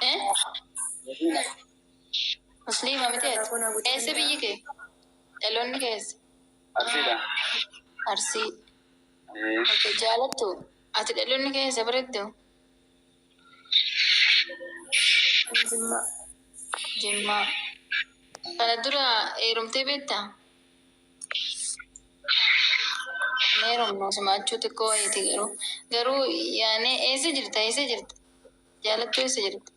إيه؟ مسلمة متى؟ إيش بيجي؟ اللون كيس؟ أرسي. جالتو. أتدلون كيس بردو. جمع. Kana dura heerumtee beektaa? Ani heerumna osuma achuu xiqqoo wayiiti garuu yaani eessa jirta? Jaalattuu eessa jirta?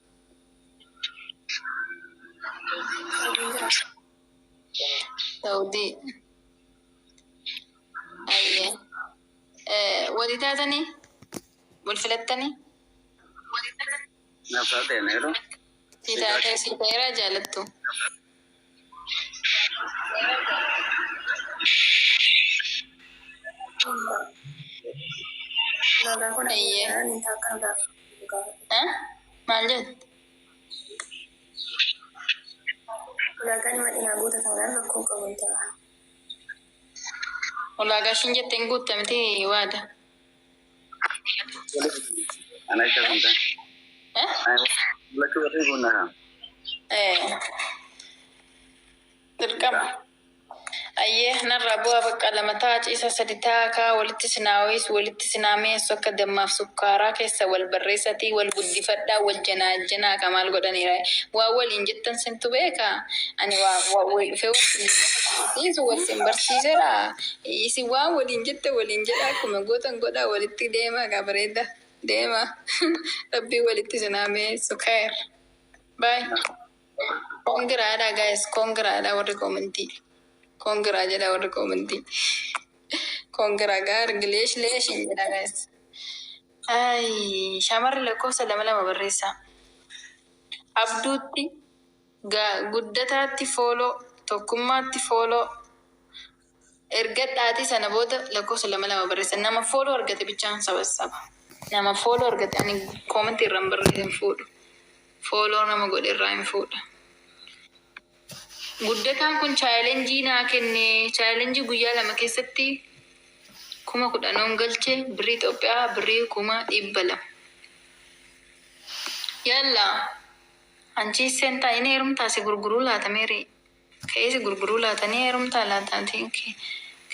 Saudii. Ayyee. Walii taatanii? Wal filattanii? Si ta'eera jaalattuu? Ayyee. Maal jettu? Ulaagaa ishiin jettee hin guutamte waada. Dirqama. Ayyee narraa bu'aa bakka lama ta'a ciisa sadi ta'a kaa walitti sinaawis walitti sinaameessu akka dammaaf sukkaaraa keessa wal barreessatii wal guddifadhaa wal janaa kamaal godhaniira. Waa waliin jettan sintu beekaa. Ani waa dhufee wal sin barsiiseera. Isin waa waliin jette waliin jedha akkuma gootan godhaa walitti deemaa gaa bareeda deema. Rabbii walitti sinaameessu kaa'eer. Baay. Kongiraadhaa gaayis kongiraadhaa warri koomintii. Kongiraa jedha warri koomintii. Kongiraa gaar leeshin jedha gaayis. Shamarri lakkoofsa lama barreessa. Abduutti guddataatti fooloo tokkummaatti fooloo ergadhaati sana booda lakkoofsa lama barreessa. Nama fooloo argate bichaan sabasaba. Nama fooloo argate ani koomintii irraan barreessan fuudhu. Fooloo nama godhe irraa hin fuudha. Guddataan kun chaalenjii naa kenne. Chaalenjii guyyaa lama keessatti 10,000 galchee birrii Itoophiyaa birrii 200,000. Yalla anchi seentaa inni heerumtaa si gurguruu laatameeri. Ka'eesi gurguruu laatanii heerumtaa laataan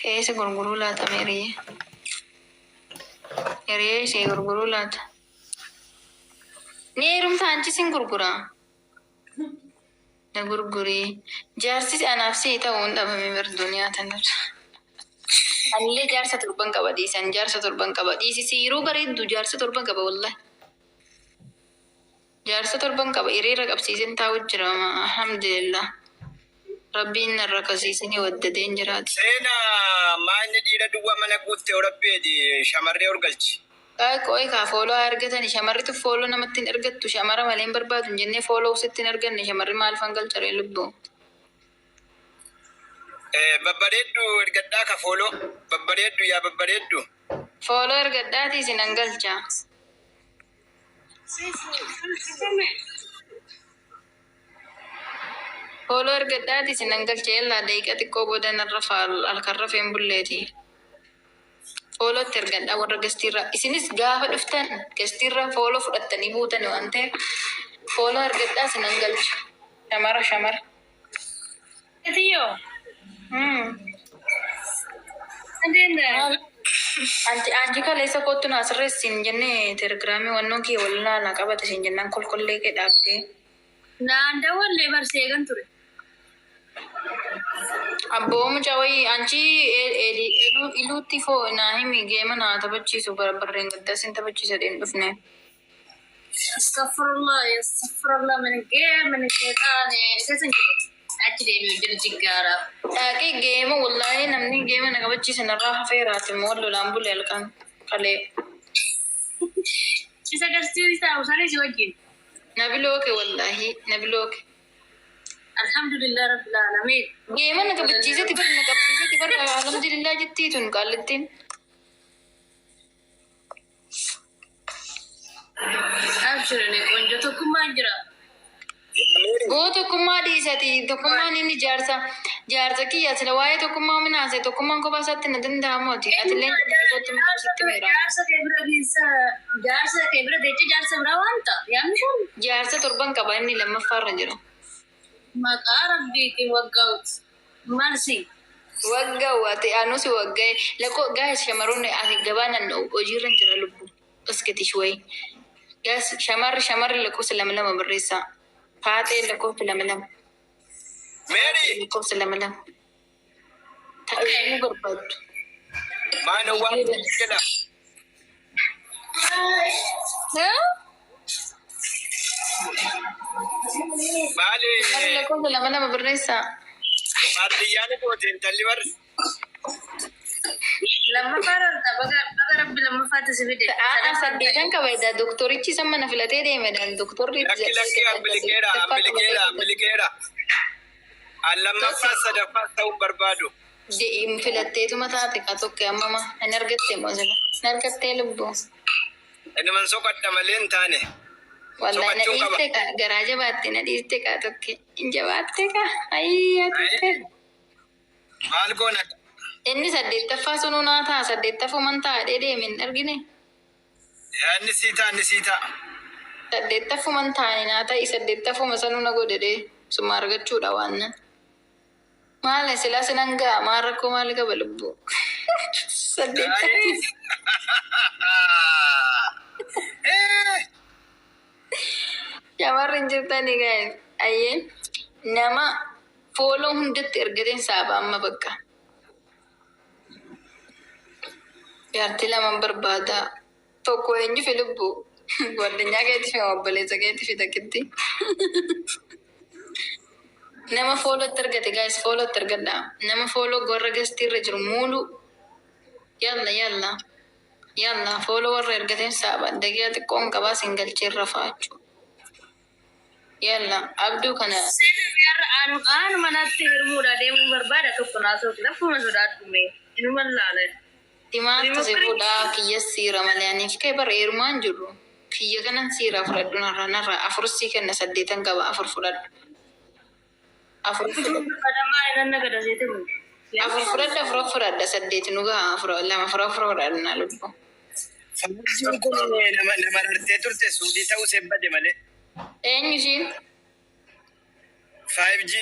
ka'eesi gurguruu laatameeri. Hiriyee ishee gurguruu laata. Ni heerumtaa anchi sin gurguraa. Na gurgurii jaarsi anaaf si ta'uun dhabame barduniyaa tanirra. Anillee jaarsa torban qaba dhiisan jaarsa torban qaba dhiisi siiruu bareeddu jaarsa torban qaba wallahi. Jaarsa torban qaba hiriira qabsiisan taa'u jira alhamdulillah. Rabbiin narra kasiisanii waddateen jiraati. Seena maanyi dhiira duwwaa mana guutte Orooppeeti shamarree orgalchi. Qoy kaa fooloo argatani shamarritu fooloo namatti hin argattu shamara malee hin barbaadu hin jennee fooloo sitti hin arganne shamarri maal fangalcharee lubbuu. Babbareeddu ergadhaa ka fooloo babbareeddu yaa babbareeddu. Fooloo ergadhaati isin hangalchaa. Fooloo ergadhaati isin hangalcha yallaa daqiiqa xiqqoo booda narra halkan rafeen bulleeti. Foolootti ergadhaa warra gastiirraa. Isinis gaafa dhuftan gastiirraa fooloo fudhattanii buutan waan ta'eef fooloo ergadhaa isin hangalcha. Shamara. Etiyo. Anji kaleessa kottu na asirreessin jennee telegiraamii wannoon kiyya walilaa na qabate sin jennaan kolkollee kee dhaabdee. Naan dawwallee barsee kan ture. Abboo mucaa wayii anchi iluutti foo naa himi geema naa taphachiisu barbarreen gaddaa sin taphachiisa dheen dhufne. Astagfirullah mana keetaane keessan jiru. Achi deemee jiru jiggaara. Dhaaqee geema wallaahi namni geema na qabachiisa narraa hafeeraati immoo lolaan bulee halkan qalee. Isa garsiisaa usaanii si wajjin. Nabilooke wallaahi nabilooke. Alhamdulillah rabbil alamin. Geema na qabachiisati bar alhamdulillah jettii tun qaallattiin. Abshirani qoonjoo tokkummaa jira. Boo tokkummaa dhiisati tokkummaan inni jaarsa kiyya sila waa'ee tokkummaa minaase tokkummaan kophaa isaatti na danda'amooti. Atilleen tokkummaa sitti meera. Jaarsa kebira deecha jaarsa biraa waan ta'eef yaamshan. Jaarsa torban qaba inni lammaffaarra jira. Maqaa rabbiitiin waggaa'uuti. Marsi. Waggaa'u ati anuusi waggaa'e lakkoo gaa'es shamaroonni ati gabaan hojiirra jira lubbu. Basketish wayi. Gaa'es shamarri lakkoofsa lama barreessaa. Haatee lakkoofsa lama. Mary. Lakkoofsa lama. Ta'ee barbaadu. Maana waan jedha. Maali. Shamarri lakkoofsa lama barreessaa. Baadiyyaa gooteen talli barri. Lammaffaa rarta baga rabbi lammaffaa tasi fide. Saddeetan qabeedha. Doktorichi isa mana filatee deemedha. Doktorri Lakki ambilikeedha. Lammaffaa sadaffaa ta'uu barbaadu. Filatteetuma taate ka tokko ammama hin argatte moosila. Hin argattee lubbuu. Inni man soqadha malee hin taane. Wallahi na dhiiste ka garaa jabaatte na dhiiste ka tokko hin jabaatte ka ayyaa tokko. Maal goona? Inni saddeettaffaa sunuu naa ta'a saddeettaffuman taa'ee deeme hin argine. Inni sii ta'a. Saddeettaffuman taa'anii naa ta'i saddeettaffuma sanuu na godhedhee summa argachuudha waan nan. Maala silaa sinan ga'a maal rakkoo maali qaba lubbuu. Saddeettaffu. Shamarri hin jirtanii gaa'e ayyee nama fooloo hundatti ergateen saaba amma bakka. Jaartii lama barbaada. Tokko eenyu fi lubbuu. Guddinyaa keetii fi obboleessa keetii fi takkitti. Nama foolootti argate gaa'is foolootti argadha. Nama fooloo warra gastiirra jiru muulu. Yalla fooloo warra ergateen saaba. Daqiiqaa xiqqoon qabaa siin galcheerra faachuu. Yalla abduu kana. Aanu manatti hirmuudha deemuu barbaada tokko naasoo laffuma sodaadhume inuma laalan. Timaatti si fuudhaa kiyya siira malee aniif kee bara heerumaan jiru. Kiyya kanan siira fudhadhu narra afur sii kenna saddeetan qaba afur fudhadhu. Afur fudhadha saddeet nu gaha lama fudhadha lubbu. Nama artee turte suudii ta'uu sebbade malee. Eenyu ishiin? 5G.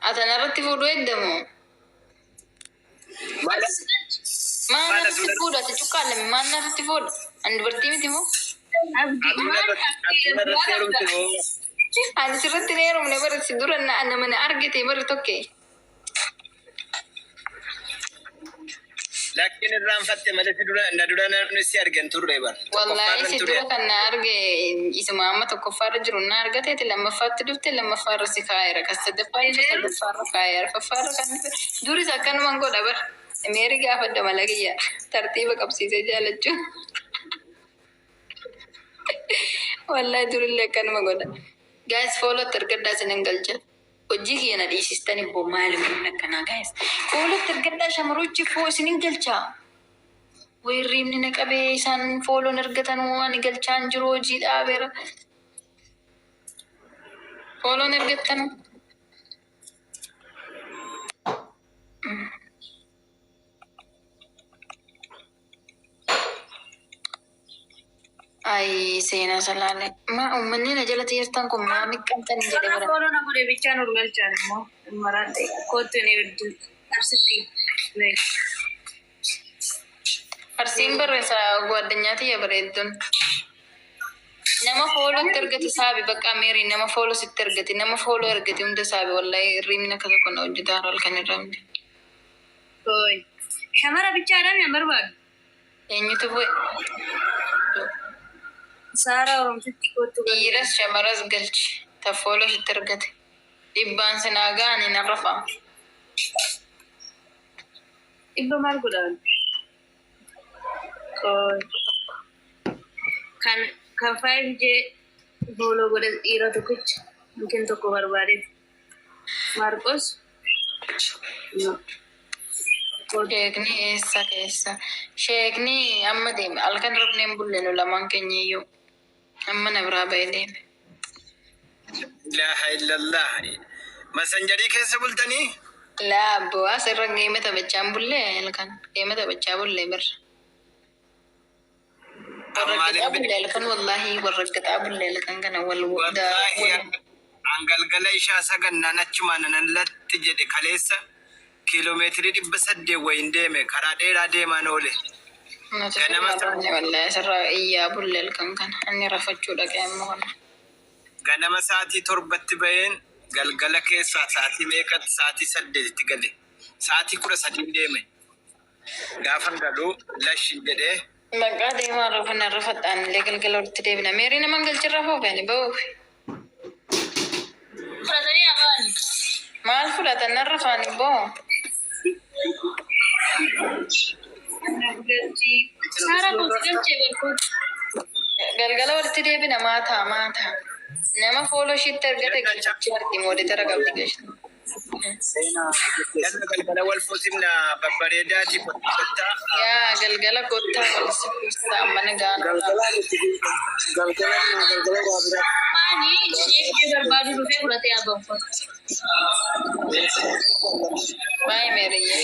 Atanarratti fuudhuu eddamu. Mana sitti fuudha ati cuqqaalame mana sitti fuudha. Ani dubartii miti moo? Ani sirratti ni heerumne bari si dura nama na argite bari tokke. Lakkiin irraanfatte malee na dura namni si argan turre bara. Wallahi si dura kan na arge isuma amma tokkoffaarra jiru na argateeti lammaffaatti dhufte lammaffaarra si kaa'eera kas sadaffaarra kaa'eera faffaarra kan duris akkanuman godha bara. Meeri gaafadha malakiyya tartiiba qabsiisee jaalachuu. Wallahi durillee akkanuma godha. Gaa'is foolootti argaddaa sinan galcha. Hojii kiyya na dhiisistanii boo maali mun akkanaa gaa'is. Foolootti argaddaa shamarochi foo isinin galchaa. Wayirriimni na qabee isaan fooloon argatan waan galchaan jiru hojii dhaabeera. Fooloon argattan. Ay, seenaa salaalee. Uummanni na jalatti jirtan kun maa miqqamtanii jedhe bara. Fooloo na godhe bichaan urgalchaan immoo maraadhe kootu ni hedduu arsitti. Arsiin barreessa guaddanyaatii bareedduun. Nama foolootti argate saabi bakka meerii nama fooloo sitti argate nama fooloo argate hunda saabi wallahi riimna akka tokko na hojjetaa halkan irraa hundi. Shamara bichaadhaan yan barbaadu. Eenyutu bu'e? Saara Oromtitti kootu Dhiiras shamaras galchi. Ta fooloo sitti argate. Dhibbaan sinaa gaanii narra fa'a. dhibba maal godhaan? Kan 5G fooloo godhe dhiira tokkicha yookiin tokko barbaadeef. Maarqos? Sheekni eessa keessa? Sheekni amma deeme halkan rabneen bulle nu lamaan keenya iyyuu. Amma na biraa ba'ee deeme. ilaha illallah. Masanjarii keessa bultanii? لا أبو أسر قيمة بتشام بلي لكن قيمة بتشام بلي بر ورقت أبو اللي لكن والله ورقت أبو اللي لكن كان والودا Angalgala ishaa sagannaan achumaan nan latti jedhe kaleessa kiiloomeetirii 800 wayin deeme karaa dheeraa deemaan oole. والله سر إياه أبو اللي لكن كان أني رفتشو لك يا مهنا Ganama sa'aatii 7tti baheen galgala keessaa sa'aatii meeqatti sa'aatii 8tti gale. Sa'aatii 13 deeme. Gaafan galuu lashi jedhee بقى ديما رفنا رفت عن ليقل قلور تديبنا ميرينا من قلت الرفوف يعني بوفي Fratanii afaan. ما الفلات أن الرفاني بو Saara kun galchee beekuun. galgala walitti deebina maata nama fooloo shiitti argate galchatti argi moodii tara qabdi gashtu galgala wal fuusimna babbareedaati qotta. yaa galgala kottaa walisi kuusta ammana gaana Maani ishee barbaadu dhufee fudhatee abbanfatu. baay'ee meeriyyee